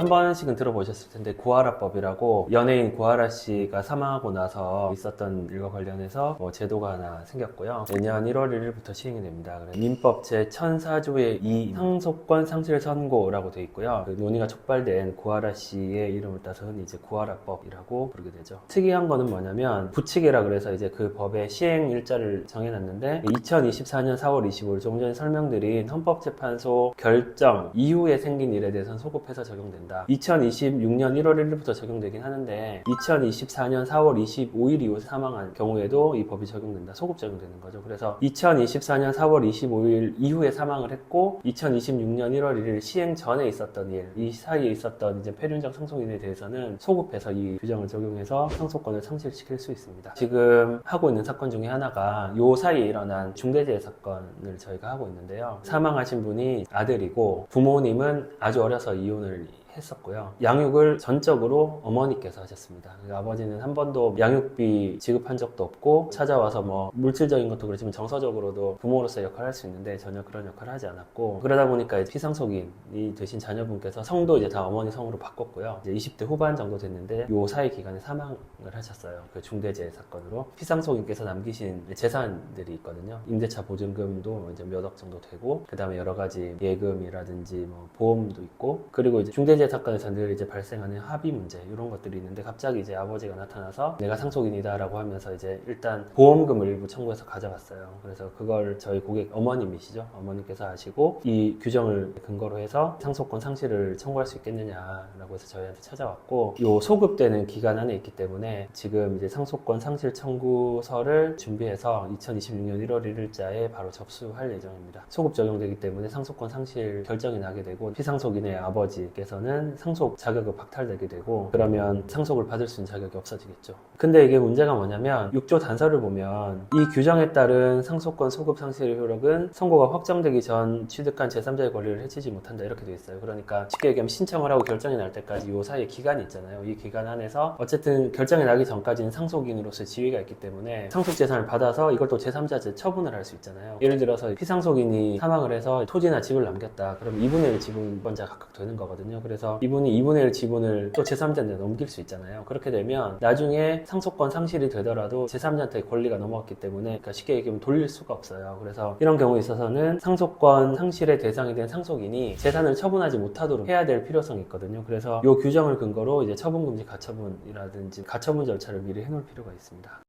한 번씩은 들어보셨을 텐데 구하라법이라고 연예인 구하라 씨가 사망하고 나서 있었던 일과 관련해서 제도가 하나 생겼고요. 내년 1월 1일부터 시행이 됩니다. 민법 제1004조의 2 상속권 상실 선고라고 되어 있고요. 그 논의가 촉발된 구하라 씨의 이름을 따서 흔히 이제 구하라법이라고 부르게 되죠. 특이한 거는 뭐냐면 부칙이라 그래서 이제 그 법의 시행 일자를 정해놨는데 2024년 4월 25일 조금 전에 설명드린 헌법재판소 결정 이후에 생긴 일에 대해서는 소급해서 적용된다. 2026년 1월 1일부터 적용되긴 하는데 2024년 4월 25일 이후 사망한 경우에도 이 법이 적용된다. 소급 적용되는 거죠. 그래서 2024년 4월 25일 이후에 사망을 했고 2026년 1월 1일 시행 전에 있었던 일, 이 사이에 있었던 이제 폐륜적 상속인에 대해서는 소급해서 이 규정을 적용해서 상속권을 상실시킬 수 있습니다. 지금 하고 있는 사건 중에 하나가 요 사이에 일어난 중대재해 사건을 저희가 하고 있는데요. 사망하신 분이 아들이고 부모님은 아주 어려서 이혼을 했었고요. 양육을 전적으로 어머니께서 하셨습니다. 아버지는 한 번도 양육비 지급한 적도 없고 찾아와서 뭐 물질적인 것도 그렇지만 정서적으로도 부모로서 역할을 할 수 있는데 전혀 그런 역할을 하지 않았고 그러다 보니까 피상속인이 되신 자녀분께서 성도 이제 다 어머니 성으로 바꿨고요. 이제 20대 후반 정도 됐는데 요 사이 기간에 사망을 하셨어요. 그 중대재해 사건으로 피상속인께서 남기신 재산들이 있거든요. 임대차 보증금도 이제 몇 억 정도 되고 그 다음에 여러 가지 예금이라든지 뭐 보험도 있고 그리고 이제 중대재해 사건에서 늘 이제 발생하는 합의 문제 이런 것들이 있는데 갑자기 이제 아버지가 나타나서 내가 상속인이다라고 하면서 이제 일단 보험금을 일부 청구해서 가져갔어요. 그래서 그걸 저희 고객 어머님이시죠. 어머님께서 하시고 이 규정을 근거로 해서 상속권 상실을 청구할 수 있겠느냐라고 해서 저희한테 찾아왔고 요 소급되는 기간 안에 있기 때문에 지금 이제 상속권 상실 청구서를 준비해서 2026년 1월 1일자에 바로 접수할 예정입니다. 소급 적용되기 때문에 상속권 상실 결정이 나게 되고 피상속인의 아버지께서는 상속 자격이 박탈되게 되고 그러면 상속을 받을 수 있는 자격이 없어지겠죠. 근데 이게 문제가 뭐냐면 6조 단서를 보면 이 규정에 따른 상속권 소급 상실 효력은 선고가 확정되기 전 취득한 제3자의 권리를 해치지 못한다 이렇게 되어 있어요. 그러니까 쉽게 얘기하면 신청을 하고 결정이 날 때까지 이 사이에 기간이 있잖아요. 이 기간 안에서 어쨌든 결정이 나기 전까지는 상속인으로서 지위가 있기 때문에 상속 재산을 받아서 이걸 또 제3자한테 처분을 할 수 있잖아요. 예를 들어서 피상속인이 사망을 해서 토지나 집을 남겼다. 그럼 2분의 1 지분권자가 각각 되는 거거든요. 그래서 이분이 2분의 1 지분을 또 제3자한테 넘길 수 있잖아요. 그렇게 되면 나중에 상속권 상실이 되더라도 제3자한테 권리가 넘어갔기 때문에 그러니까 쉽게 얘기하면 돌릴 수가 없어요. 그래서 이런 경우에 있어서는 상속권 상실의 대상이 된 상속인이 재산을 처분하지 못하도록 해야 될 필요성이 있거든요. 그래서 이 규정을 근거로 이제 처분금지 가처분이라든지 가처분 절차를 미리 해놓을 필요가 있습니다.